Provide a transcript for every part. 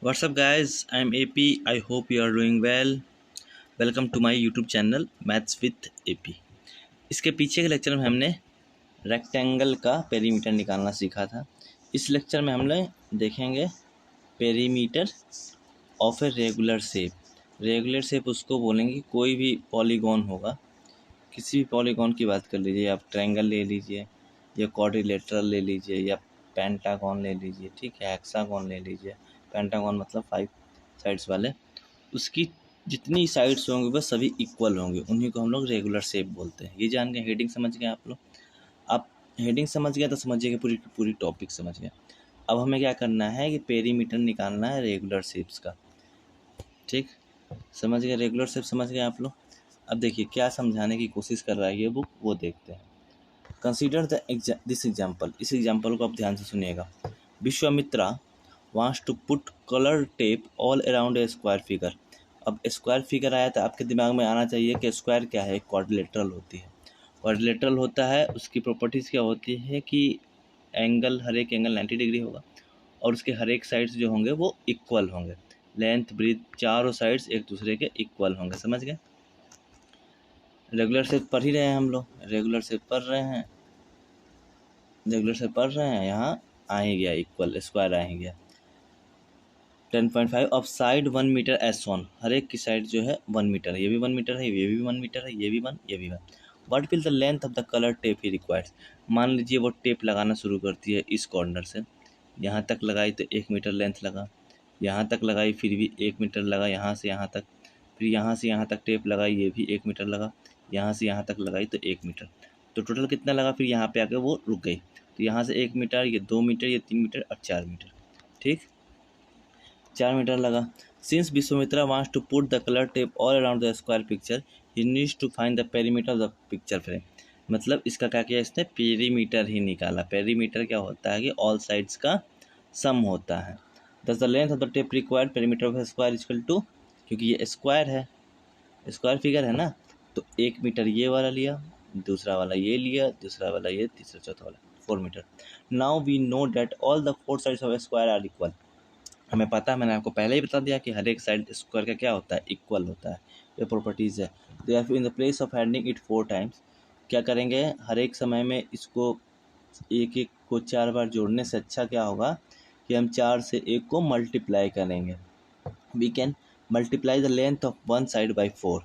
What's up, guys? I'm AP. I hope you are doing well. Welcome to my YouTube channel Maths with AP. इसके पीछे के lecture में हमने rectangle का perimeter निकालना सीखा था। इस लेक्चर में हम लोग देखेंगे perimeter of a regular shape. Regular shape उसको बोलेंगे कोई भी पॉलीगॉन होगा, किसी भी पॉलीगॉन की बात कर लीजिए, आप ट्रायंगल ले लीजिए या क्वाड्रिलेटरल ले लीजिए या पेंटागॉन ले लीजिए, ठीक है, हेक्सागॉन ले लीजिए। पेंटागॉन मतलब 5 साइड्स वाले, उसकी जितनी साइड्स होंगे वह सभी इक्वल होंगे, उन्हीं को हम लोग रेगुलर शेप बोलते हैं। ये जान गए, हेडिंग समझ गए आप लोग। आप हेडिंग समझ गया तो समझिए कि पूरी पूरी टॉपिक समझ गए। अब हमें क्या करना है कि पेरीमीटर निकालना है रेगुलर शेप्स का, ठीक। समझ गए, रेगुलर शेप समझ गए आप लोग। अब देखिए क्या समझाने की कोशिश कर रहा है ये बुक, वो देखते हैं। कंसीडर दिस एग्जाम्पल, इस एग्जाम्पल को आप ध्यान से सुनिएगा। Vishwamitra wants to put colour tape all around a square figure. अब स्क्वायर फिगर आया तो आपके दिमाग में आना चाहिए कि स्क्वायर क्या है, क्वाड्रिलेटरल होती है। क्वाड्रिलेटरल होता है, उसकी प्रॉपर्टीज़ क्या होती है कि एंगल, हर एक एंगल 90 डिग्री होगा और उसके हर एक साइड्स जो होंगे वो इक्वल होंगे। लेंथ ब्रीथ चारों साइड्स एक दूसरे के इक्वल होंगे। समझ गए। रेगुलर शेप पढ़ ही रहे हैं हम लोग, रेगुलर शेप पढ़ रहे हैं, रेगुलर शेप पढ़ रहे हैं। यहाँ आ ही गया इक्वल, स्क्वायर आ ही गया। 10.5 ऑफ साइड 1 मीटर एज सोन, हर एक की साइड जो है 1 मीटर है। ये भी 1 मीटर है, ये भी 1 मीटर है, ये भी 1, ये भी 1। What will the length of the colour tape he requires. मान लीजिए वो टेप लगाना शुरू करती है इस कॉर्नर से, यहाँ तक लगाई तो 1 मीटर लेंथ लगा, यहाँ तक लगाई फिर भी 1 मीटर लगा, यहाँ से यहाँ तक, फिर यहाँ से यहाँ तक टेप लगाई, ये भी 1 मीटर लगा, यहाँ से यहाँ तक लगाई तो 1 मीटर, तो टोटल कितना लगा। फिर यहाँ पे आके वो रुक गई, तो यहाँ से 1 मीटर, ये 2 मीटर, ये 3 मीटर और 4 मीटर, ठीक, 4 मीटर लगा। Since Vishwamitra wants to put the colour tape all around the square picture, he needs to find the perimeter of the picture frame. मतलब इसका क्या किया, इसने पेरीमीटर ही निकाला। पेरीमीटर क्या होता है कि ऑल साइड्स का सम होता है। Thus the length of the tape required perimeter of square equal to, क्योंकि ये स्क्वायर है, स्क्वायर फिगर है ना, तो 1 मीटर ये वाला लिया, दूसरा वाला ये लिया, दूसरा वाला ये, तीसरा चौथा वाला 4 metre. Now we know that all the 4 sides of square are equal. हमें पता है, मैंने आपको पहले ही बता दिया कि हर एक साइड स्क्वायर का क्या होता है, इक्वल होता है। ये प्रॉपर्टीज़ है। तो in the place of handing it 4 times, क्या करेंगे, हर एक समय में इसको एक एक को 4 बार जोड़ने से अच्छा क्या होगा कि हम 4 से 1 को मल्टीप्लाई करेंगे। We can multiply the length of one side by 4।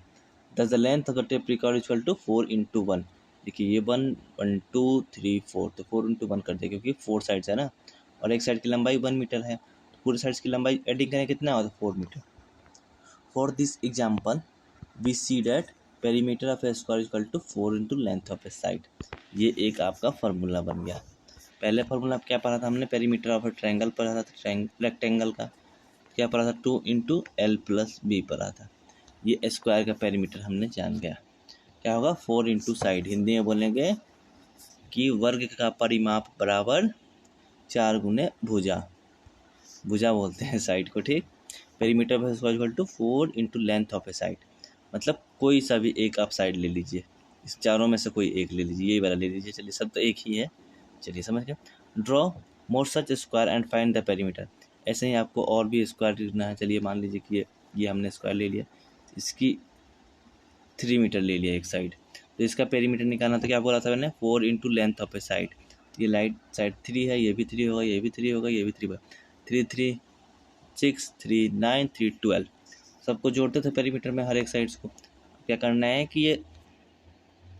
Thus the length of the tape record equal to 4 into 1। देखिए ये 1 1 2 3 4, तो 4 इंटू 1 कर दिया, क्योंकि 4 साइड्स है ना, और एक साइड की लंबाई 1 मीटर है, पूरे साइड्स की लंबाई एडिंग करें कितना होता है, 4 metre. For this example we see that perimeter of a square equal to 4 into length of a side. ये एक आपका फार्मूला बन गया। पहले फार्मूला क्या पढ़ा था हमने, पेरीमीटर ऑफ ए ट्रायंगल पढ़ा था, रेक्टेंगल का क्या पढ़ा था, 2 इंटू एल प्लस बी पढ़ा था। ये स्क्वायर का पेरीमीटर हमने जान गया, क्या होगा 4 इंटू साइड। हिंदी में बोलेंगे कि वर्ग का परिमाप बराबर 4 गुने भुजा, भुजा बोलते हैं साइड को, ठीक। Perimeter of square equal to 4 into length of a side, मतलब कोई सा भी एक आप साइड ले लीजिए, इस चारों में से कोई एक ले लीजिए, यही वाला ले लीजिए, चलिए सब तो एक ही है, चलिए समझ गए। Draw more such square and find the perimeter. ऐसे ही आपको और भी स्क्वायर लिखना है। चलिए मान लीजिए कि ये हमने स्क्वायर ले लिया, इसकी 3 मीटर ले लिया एक साइड, तो इसका पेरीमीटर निकालना तो क्या बोला था मैंने, 4 into length of a side. ये लाइट साइड 3 है, ये भी 3 होगा, ये भी 3 होगा, ये भी 3 होगा, 3 3 6 3 9 3 12, सबको जोड़ते थे पेरीमीटर में हर एक साइड्स को। क्या करना है कि ये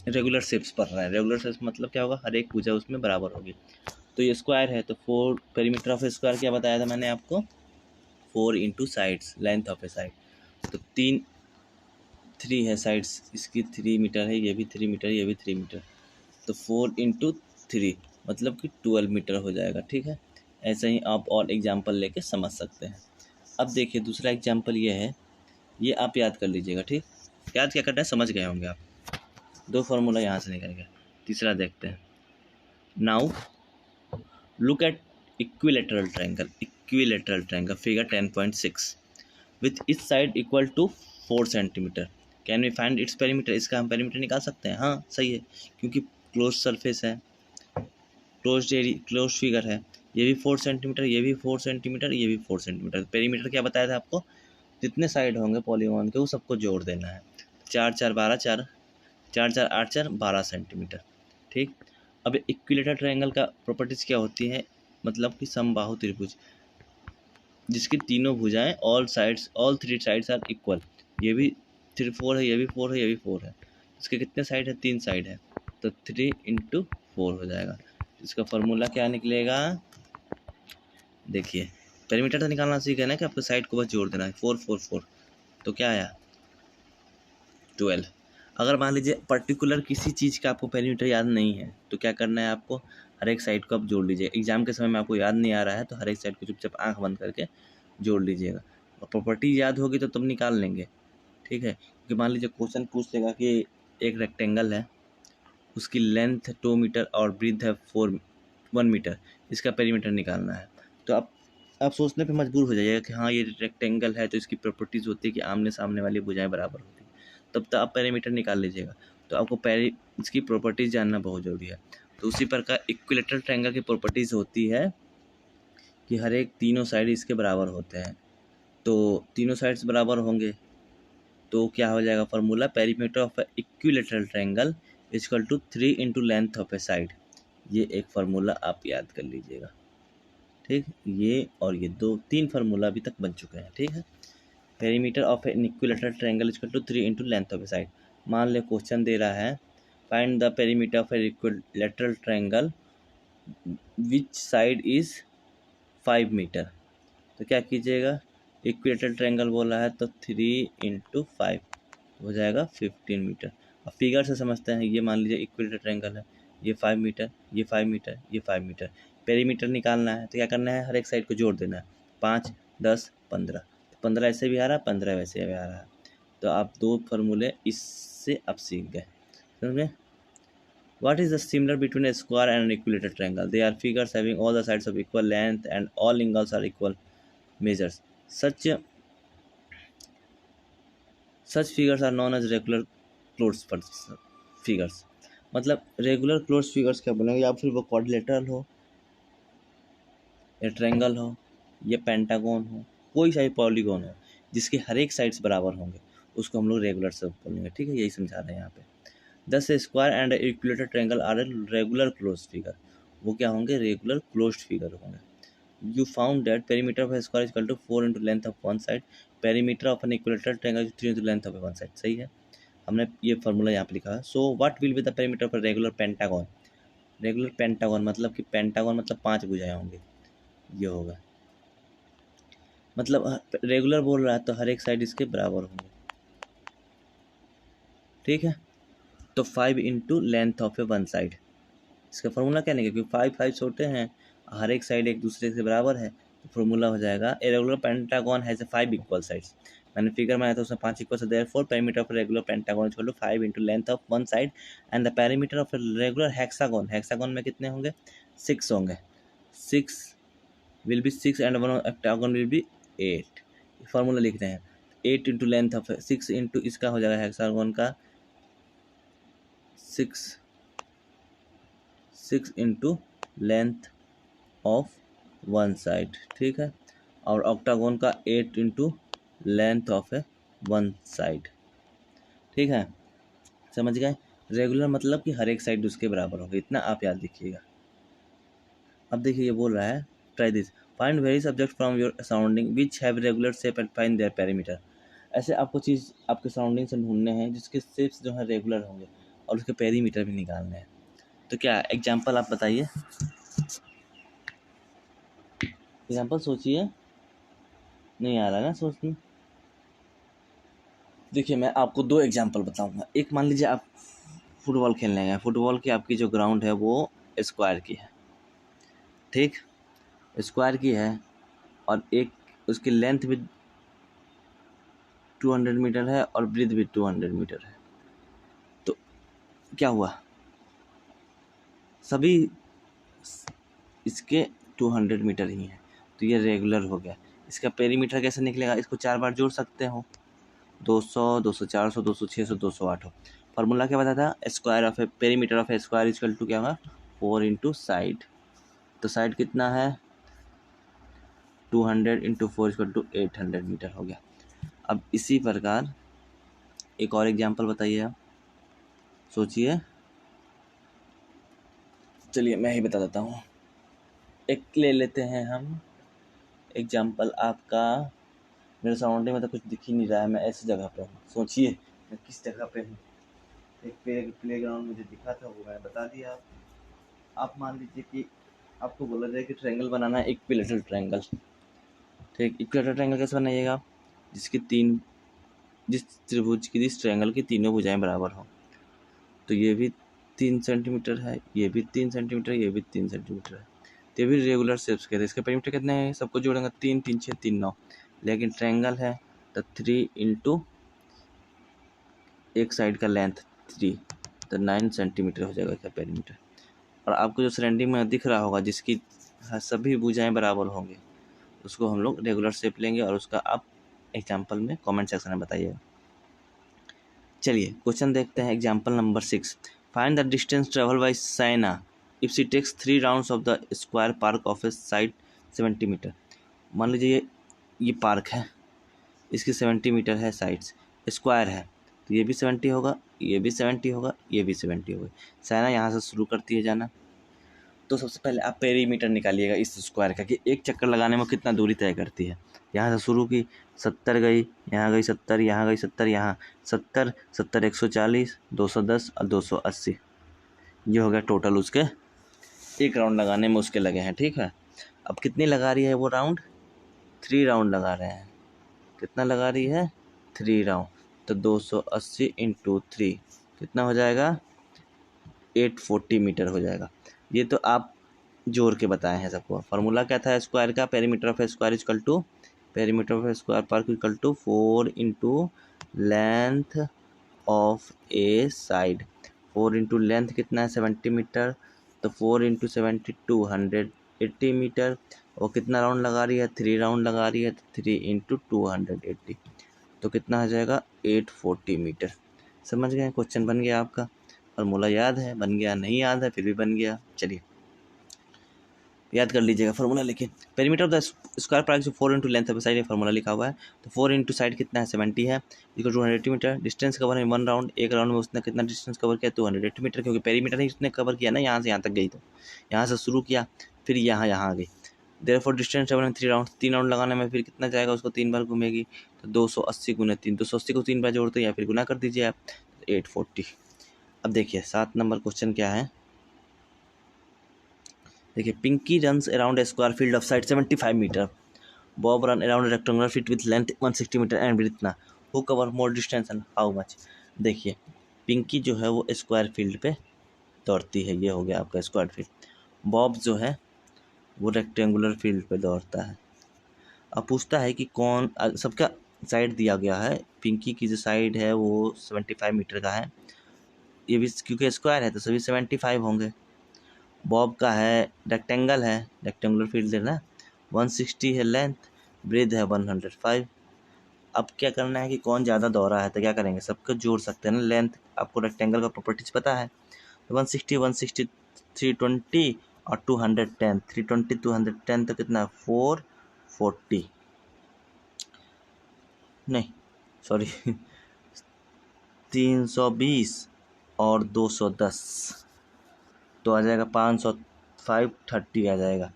रेगुलर शेप्स पढ़ रहा है। रेगुलर शेप्स मतलब क्या होगा, हर एक भुजा उसमें बराबर होगी। तो ये स्क्वायर है, तो 4 पेरीमीटर ऑफ ए स्क्वायर क्या बताया था मैंने आपको, 4 into sides length of a side, तो 3 है साइड्स, इसकी 3 मीटर है, ये भी 3 मीटर, ये भी 3 मीटर, तो 4 इंटू 3 मतलब कि 12 मीटर हो जाएगा, ठीक है। ऐसे ही आप और एग्जाम्पल लेके समझ सकते हैं। अब देखिए दूसरा एग्जाम्पल ये है, ये आप याद कर लीजिएगा, ठीक। याद क्या करना है, समझ गए होंगे आप, 2 फार्मूला यहाँ से निकल गया। तीसरा देखते हैं। Now look at equilateral triangle figure 10.6 with each side equal to 4 centimetre. Can we find its perimeter. इसका हम पेरीमीटर निकाल सकते हैं, हाँ सही है, क्योंकि क्लोज सरफेस है, क्लोज फिगर है, ये भी 4 सेंटीमीटर, ये भी 4 सेंटीमीटर, ये भी 4 सेंटीमीटर। पेरीमीटर क्या बताया था आपको, जितने साइड होंगे पॉलीगॉन के वो सबको जोड़ देना है। 4 4 12, 4 4 4 8 4 12 सेंटीमीटर। ठीक, अब इक्विलेटरल ट्रायंगल का प्रॉपर्टीज क्या होती है, मतलब कि समबाहु त्रिभुज जिसकी तीनों भुजाएं all three sides are equal. ये भी 3 4 है, ये भी 4 है, ये भी 4 है। इसके कितने साइड है, 3 साइड है, तो 3 × 4 हो जाएगा। इसका फॉर्मूला क्या निकलेगा, देखिए पेरीमीटर तो निकालना सीखे ना कि आपको साइड को बस जोड़ देना है। 4 4 4 तो क्या आया 12। अगर मान लीजिए पर्टिकुलर किसी चीज़ का आपको पेरीमीटर याद नहीं है तो क्या करना है, आपको हर एक साइड को आप जोड़ लीजिए। एग्जाम के समय में आपको याद नहीं आ रहा है तो हर एक साइड को चुपचाप आंख बंद करके जोड़ लीजिएगा, और प्रॉपर्टी याद होगी तो तब निकाल लेंगे। ठीक है, क्योंकि मान लीजिए क्वेश्चन पूछ लेगा कि एक रेक्टेंगल है, उसकी लेंथ 2 मीटर और ब्रीथ है 1 मीटर, इसका पेरीमीटर निकालना है। तो आप सोचने पे मजबूर हो जाइएगा कि हाँ ये रेक्टेंगल है तो इसकी प्रॉपर्टीज़ होती है कि आमने सामने वाली भुजाएं बराबर होती है, तब तो आप पेरीमीटर निकाल लीजिएगा। तो आपको इसकी प्रॉपर्टीज़ जानना बहुत ज़रूरी है। तो उसी प्रकार इक्विलेटरल ट्रायंगल की प्रॉपर्टीज़ होती है कि हर एक तीनों साइड इसके बराबर होते हैं। तो तीनों साइड्स बराबर होंगे तो क्या हो जाएगा formula, perimeter of equilateral triangle equal to 3 × length of a side. ये एक फार्मूला आप याद कर लीजिएगा। ठीक, ये और ये 3 फार्मूला अभी तक बन चुके हैं। ठीक है, perimeter of an equilateral triangle equal to 3 × length of a side. मान ले क्वेश्चन दे रहा है find the perimeter of a equilateral triangle which side is 5 metre. तो क्या कीजिएगा, इक्विलेटरल ट्रायंगल बोला है तो 3 × 5 हो जाएगा 15 मीटर। अब फिगर से समझते हैं, ये मान लीजिए इक्विलेटरल ट्रायंगल है, ये 5 मीटर, ये 5 मीटर, ये 5 मीटर। पेरीमीटर निकालना है तो क्या करना है, हर एक साइड को जोड़ देना है। 5 10 15, 15 ऐसे भी आ रहा है, 15 वैसे भी आ रहा है। तो आप 2 फार्मूले इससे आप सीख गए, समझे। What is the similar between a square and an equilateral triangle? They are figures having all the sides of equal length and all angles are equal measures. Such figures are known as regular closed figures. मतलब regular close figures क्या बोलेंगे, या फिर वो quadrilateral हो या triangle हो या पेंटागन हो, कोई सा भी पॉलीगॉन हो जिसके हर एक साइड्स बराबर होंगे उसको हम लोग रेगुलर से बोलेंगे। ठीक है, यही समझा रहे हैं यहाँ पे। Thus square and equilateral triangle are a regular close figure. वो क्या होंगे, रेगुलर क्लोज्ड फिगर होंगे। You found that perimeter of a square is equal to 4 × length of one side. Perimeter of an equilateral triangle is 3 × length of one side. सही है, हमने ये formula यहाँ पे लिखा है। So what will be the perimeter of a regular pentagon? Regular pentagon मतलब कि पेंटागन मतलब 5 भुजाएं होंगे, ये होगा। मतलब रेगुलर बोल रहा है तो हर एक साइड इसके बराबर होंगे। ठीक है, तो 5 × length of A one side, इसका फार्मूला क्या नहीं, क्योंकि 5 5 छोटे हैं, हर एक साइड एक दूसरे से बराबर है, तो फार्मूला हो जाएगा a regular pentagon has 5 equal sides. मैंने फिगर बनाया था उसमें 5 इक्वल से, therefore perimeter of regular pentagon equal to 5 × length of one side and the perimeter of regular hexagon, hexagon में कितने होंगे, 6 होंगे। 6 will be 6 and one octagon will be 8। Formula लिख रहे हैं 8 × लेंथ ऑफ 6 × इसका हो जाएगा हेक्सागन का 6 × लेंथ ऑफ वन साइड। ठीक है, और ऑक्टागोन का 8 × length of A one side. ठीक है, समझ गए। रेगुलर मतलब कि हर एक साइड उसके बराबर होगा, इतना आप याद रखिएगा। अब देखिए ये बोल रहा है try this, find various object from your surrounding which have regular shape and find there perimeter. ऐसे आपको चीज़ आपके सराउंडिंग से ढूंढने हैं जिसके शेप्स जो है रेगुलर होंगे और उसके पेरीमीटर भी निकालने हैं। तो क्या एग्जाम्पल आप बताइए, एग्जाम्पल सोचिए, नहीं आ रहा है ना सोचने। देखिए मैं आपको 2 एग्जाम्पल बताऊंगा। एक मान लीजिए आप फुटबॉल खेलने गए, फुटबॉल की आपकी जो ग्राउंड है वो स्क्वायर की है। ठीक, स्क्वायर की है और एक उसकी लेंथ भी 200 मीटर है और ब्रीथ भी 200 मीटर है। तो क्या हुआ, सभी इसके 200 मीटर ही हैं, तो ये रेगुलर हो गया। इसका पेरीमीटर कैसे निकलेगा, इसको 4 बार जोड़ सकते हो, 200 200 400 200 600 200 800। फार्मूला क्या बताया था, square of a perimeter of a square equal to क्या होगा 4 × साइड। तो साइड कितना है 200 इंटू 4 इक्वल टू 800 मीटर हो गया। अब इसी प्रकार एक और एग्जाम्पल बताइए आप, सोचिए। चलिए मैं ही बता देता हूँ। एक ले लेते हैं हम एग्जाम्पल आपका, मेरे सराउंडिंग में तो कुछ दिख ही नहीं रहा है, मैं ऐसी जगह पे हूँ, सोचिए मैं किस जगह पे हूँ। एक प्ले ग्राउंड मुझे दिखा था, वो मैंने बता दिया। आप मान लीजिए कि आपको बोला जाए कि ट्रायंगल बनाना है, इक्विलैटरल ट्रायंगल। ठीक, इक्विलैटरल ट्रायंगल कैसे बनाइएगा आप? जिस त्रिभुज की, जिस ट्रायंगल की तीनों भुजाएं बराबर हो। तो ये भी 3 सेंटीमीटर है, ये भी 3 सेंटीमीटर, ये भी 3 सेंटीमीटर है। तो ये भी रेगुलर शेप्स के थे। इसके पेरीमीटर कितने हैं? सबको जोड़ेंगे 3 3 6 3 9। लेकिन ट्रायंगल है तो 3 इंटू एक साइड का लेंथ 3, तो 9 सेंटीमीटर हो जाएगा इसका पेरीमीटर। और आपको जो सराउंडिंग में दिख रहा होगा, जिसकी सभी भुजाएं बराबर होंगे, उसको हम लोग रेगुलर शेप लेंगे और उसका आप एग्जाम्पल में कमेंट सेक्शन में बताइएगा। चलिए क्वेश्चन देखते हैं, example number 6। Find the distance travel by Saina if she takes 3 rounds of the square park of a side 70 metre. मान लीजिए ये पार्क है, इसकी 70 मीटर है साइड्स, स्क्वायर है, तो ये भी 70 होगा, ये भी 70 होगा, ये भी 70 होगा। साइना यहाँ से शुरू करती है जाना। तो सबसे पहले आप पेरीमीटर निकालिएगा इस स्क्वायर का कि एक चक्कर लगाने में कितना दूरी तय करती है। यहाँ से शुरू की, 70 गई, यहाँ गई 70, यहाँ गई 70, यहाँ 70 70 140 210 और 280। ये हो गया टोटल उसके एक राउंड लगाने में उसके लगे हैं। ठीक है, अब कितनी लगा रही है वो राउंड? 3 राउंड लगा रहे हैं। कितना लगा रही है? 3 राउंड। तो 280 इंटू 3 कितना हो जाएगा? 840 मीटर हो जाएगा। ये तो आप जोड़ के बताए हैं सबको। फार्मूला क्या था स्क्वायर का? Perimeter of square equal to perimeter of square park equal to 4 into length of a side. 4 into length कितना है? 70 मीटर, तो 4 इंटू 70 280 मीटर। और कितना राउंड लगा रही है? 3 राउंड लगा रही है, तो 3 इंटू 280, तो कितना हो जाएगा? 840 मीटर। समझ गए? क्वेश्चन बन गया आपका। फार्मूला याद है? बन गया? नहीं याद है फिर भी बन गया। चलिए याद कर लीजिएगा फार्मूला। लेकिन perimeter of the square park जो 4 इंटू लेंथ ऑफ साइड में फार्मूला लिखा हुआ है, तो 4 इंटू साइड कितना है? 70 है, इक्वल 280 मीटर। डिस्टेंस कवर है 1 राउंड, एक राउंड में उसने कितना डिस्टेंस कवर किया? 280 मीटर, क्योंकि पेरीमीटर ही उसने कवर किया ना, यहाँ से यहाँ तक गई, तो यहाँ से शुरू किया, फिर यहाँ आ गई। देयरफॉर डिस्टेंस ट्रेवल में 3 राउंड, 3 राउंड लगाने में फिर कितना जाएगा? उसको 3 बार घूमेगी, तो 280 गुने 3, 280 को 3 बार जोड़ते हैं या फिर गुना कर दीजिए आप, 840। अब देखिए 7 नंबर क्वेश्चन क्या है, देखिए। Pinky runs around a square field of side 75 metre, Bob run around rectangular field with length 160 metre and width इतना, who cover more distance and how much. देखिए पिंकी जो है वो स्क्वायर फील्ड पे दौड़ती है, ये हो गया आपका स्क्वायर फील्ड। बॉब जो है वो रेक्टेंगुलर फील्ड पे दौड़ता है। अब पूछता है कि कौन, सबका साइड दिया गया है। पिंकी की जो साइड है वो 75 मीटर का है, ये भी क्योंकि स्क्वायर है तो सभी 75 होंगे। बॉब का है रेक्टेंगल है, रेक्टेंगुलर फील्ड है ना, 160 है लेंथ, ब्रेथ है 105। अब क्या करना है कि कौन ज़्यादा दौड़ा है, तो क्या करेंगे, सबको जोड़ सकते हैं ना। लेंथ आपको रेक्टेंगल का प्रॉपर्टीज पता है, तो 160 160 320 और 210, 320 210 तो कितना? 440, नहीं सॉरी 320 और 210, तो आ जाएगा 500, 530 आ जाएगा।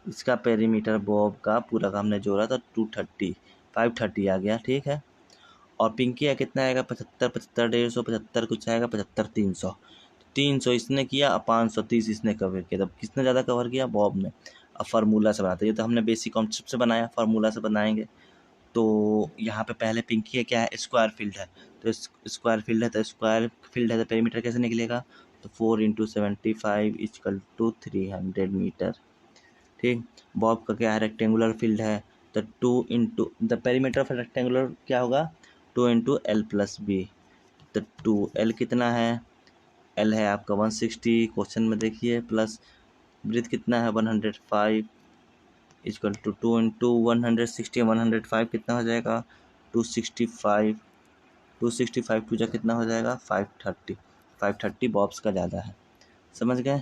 इसका पेरीमीटर बॉब का पूरा का हमने जोड़ा था 230, 530 आ गया। ठीक है, और पिंकी का कितना आएगा? 75 75 150, 75 कुछ आएगा, 75 300, 300 इसने किया और 530 इसने कवर किया। तब किसने ज़्यादा कवर किया? बॉब ने। अब फार्मूला से बनाते हैं, ये तो हमने बेसिक कॉन्सेप्ट से बनाया, फार्मूला से बनाएंगे। तो यहाँ पे पहले पिंकी है क्या है? स्क्वायर फील्ड है, तो स्क्वायर फील्ड है, तो स्क्वायर फील्ड है तो पेरीमीटर कैसे निकलेगा? तो 4 इंटू 75 इक्वल टू 300 मीटर। ठीक, बॉब का क्या है? रेक्टेंगुलर फील्ड है, तो 2 into the perimeter of rectangular क्या होगा? 2 इंटू एल प्लस बी, तो 2L कितना है? L है आपका 160, क्वेश्चन में देखिए, प्लस ब्रीथ कितना है? 105 इक्वल टू 2 इंटू 160, 105 कितना हो जाएगा? 265, 265 टू जा कितना हो जाएगा? 530, 530 बॉब्स का ज़्यादा है। समझ गए?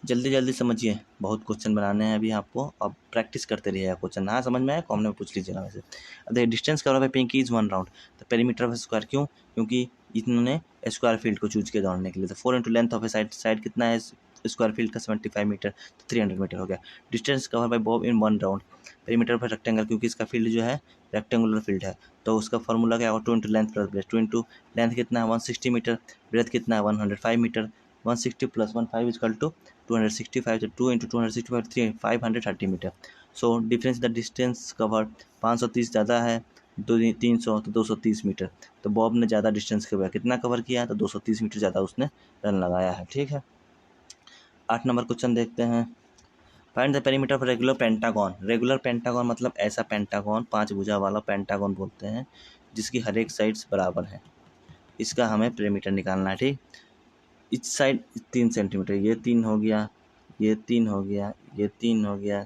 जल्दी जल्दी समझिए, बहुत क्वेश्चन बनाने हैं अभी आपको, अब प्रैक्टिस करते रहिएगा क्वेश्चन। हाँ समझ में आया, कॉमन में पूछ लीजिएगा वैसे। अब देखिए distance cover by Pinky is 1 round the perimeter of square, क्यों? क्योंकि इन्होंने स्क्वायर फील्ड को चूज किया दौड़ने के लिए। तो 4 into length of a side, side कितना है स्क्वायर फील्ड का 75 मीटर, तो 300 मीटर हो गया। Distance cover bye Bob in 1 round perimeter of rectangle, क्योंकि इसका फील्ड जो है रेक्टेंगुलर फील्ड है, तो उसका फॉर्मूला क्या होगा 2 into length plus breadth. 2 into length कितना है 160 मीटर, ब्रेथ कितना है 105 metre, 160 plus 15 is equal to 265, तो 2 into 265 3 530 metre. So difference the distance covered 530 ज़्यादा है 300, तो 230 मीटर। तो बॉब ने ज़्यादा डिस्टेंस कवर कितना कवर किया, तो 230 मीटर ज़्यादा उसने रन लगाया है। ठीक है, 8 नंबर क्वेश्चन देखते हैं। Find the perimeter of regular pentagon. Regular pentagon मतलब ऐसा पेंटागन, 5 भुजा वाला पेंटागन बोलते हैं, जिसकी हर एक साइड्स बराबर है। इसका हमें पेरीमीटर निकालना है। ठीक, इस साइड 3 सेंटीमीटर, ये 3 हो गया, ये 3 हो गया, ये 3 हो गया,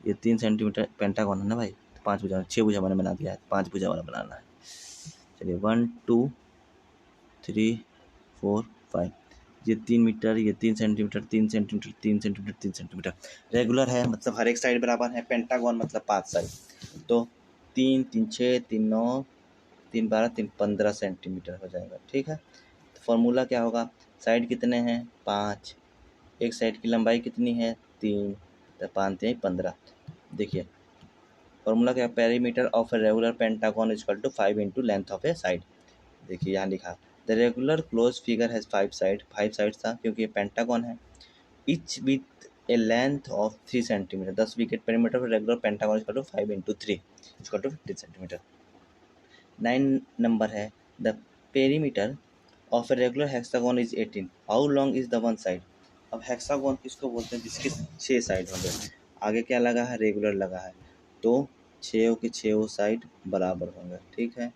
ये 3 सेंटीमीटर पेंटागन है ना भाई। तो 5 भुजा 6 भुजा मैंने बना दिया है, 5 भुजा वाला बनाना है। चलिए 1 2 3 4 5, ये 3 मीटर, ये 3 centimetre, 3 centimetre, 3 centimetre, 3 centimetre. Regular है मतलब हर एक साइड बराबर है, पेंटागन मतलब 5 साइड, तो 3 3 6 3 9 3 12 3 15 सेंटीमीटर हो जाएगा। ठीक है, तो फॉर्मूला क्या होगा, साइड कितने हैं 5, एक साइड की लंबाई कितनी है 3, तो 5 3 15। देखिए फॉर्मूला क्या, perimeter of a regular pentagon is equal to 5 into length of a side. देखिए यहाँ लिखा the regular close figure has 5 side, 5 side था क्योंकि ये पेंटागन है, each with a length of 3 centimetre. 10 wicket perimeter of regular pentagon is equal to 5 into 3 is equal to 50 centimetre. 9 number है the perimeter of a regular hexagon is 18, how long is the one side. अब hexagon किसको बोलते हैं, जिसके 6 side होंगे, आगे क्या लगा है रेगुलर लगा है, तो 6 के 6 साइड बराबर होंगे। ठीक है,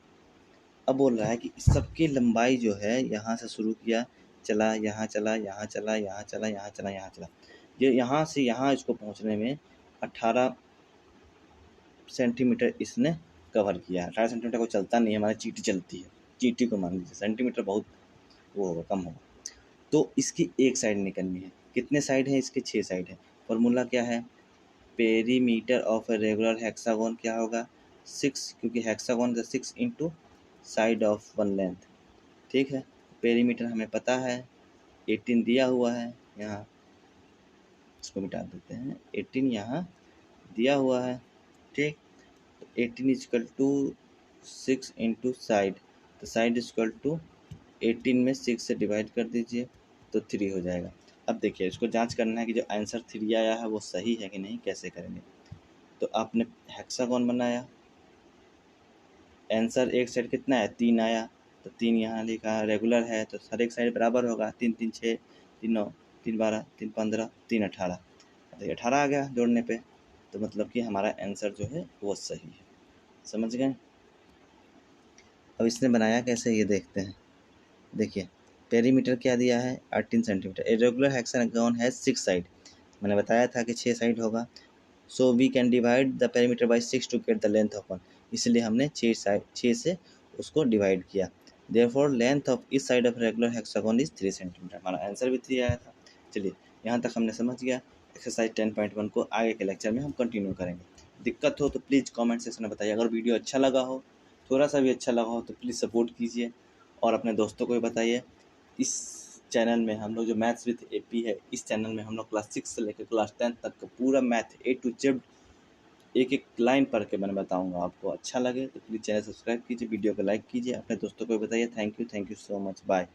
अब बोल रहा है कि सबकी लंबाई जो है यहाँ से शुरू किया, चला यहाँ, चला यहाँ, चला यहाँ, चला यहाँ, चला यहाँ, चला, ये यहाँ से यहाँ इसको पहुँचने में 18 सेंटीमीटर इसने कवर किया है। 18 सेंटीमीटर को चलता नहीं है, हमारी चींटी चलती है, चींटी को मान लीजिए, सेंटीमीटर बहुत वो होगा, कम होगा। तो इसकी एक साइड निकलनी है, कितने साइड है इसके 6 साइड है। फॉर्मूला क्या है, perimeter of a regular hexagon क्या होगा 6, क्योंकि हेक्सागोन का 6 into side of one length. ठीक है, पेरीमीटर हमें पता है 18 दिया हुआ है, यहाँ इसको मिटा देते हैं, 18 यहाँ दिया हुआ है। ठीक, तो 18 इजकल टू 6 इंटू साइड, तो साइड इजकल टू 18 में 6 से डिवाइड कर दीजिए तो 3 हो जाएगा। अब देखिए इसको जांच करना है कि जो आंसर 3 आया है वो सही है कि नहीं, कैसे करेंगे। तो आपने हेक्सागोन बनाया, आंसर एक साइड कितना है 3 आया, तो 3 यहाँ लिखा है, रेगुलर है तो हर एक साइड बराबर होगा, 3 3 6 3 9 3 12 3 15 3 18, तो 18 आ गया जोड़ने पे, तो मतलब कि हमारा आंसर जो है वो सही है। समझ गए। अब इसने बनाया कैसे ये देखते हैं। देखिए पेरीमीटर क्या दिया है 18 centimetre, a regular hexagon has 6 side, मैंने बताया था कि 6 साइड होगा। So we can divide the perimeter by 6 to get the length of one, इसलिए हमने 6 से उसको डिवाइड किया। देयरफॉर लेंथ ऑफ इस side of regular hexagon is 3 centimetre, हमारा आंसर भी 3 आया था। चलिए यहाँ तक हमने समझ गया। एक्सरसाइज 10.1 को आगे के लेक्चर में हम कंटिन्यू करेंगे। दिक्कत हो तो प्लीज़ कमेंट सेक्शन में बताइए। अगर वीडियो अच्छा लगा हो, थोड़ा सा भी अच्छा लगा हो, तो प्लीज़ सपोर्ट कीजिए और अपने दोस्तों को भी बताइए। इस चैनल में हम लोग जो मैथ्स विद एपी है, इस चैनल में हम लोग क्लास 6 से लेकर क्लास 10 तक का पूरा मैथ A to Z एक एक लाइन पढ़ के मैं बताऊंगा। आपको अच्छा लगे तो प्लीज़ चैनल सब्सक्राइब कीजिए, वीडियो को लाइक कीजिए, अपने दोस्तों को भी बताइए। Thank you so much, bye.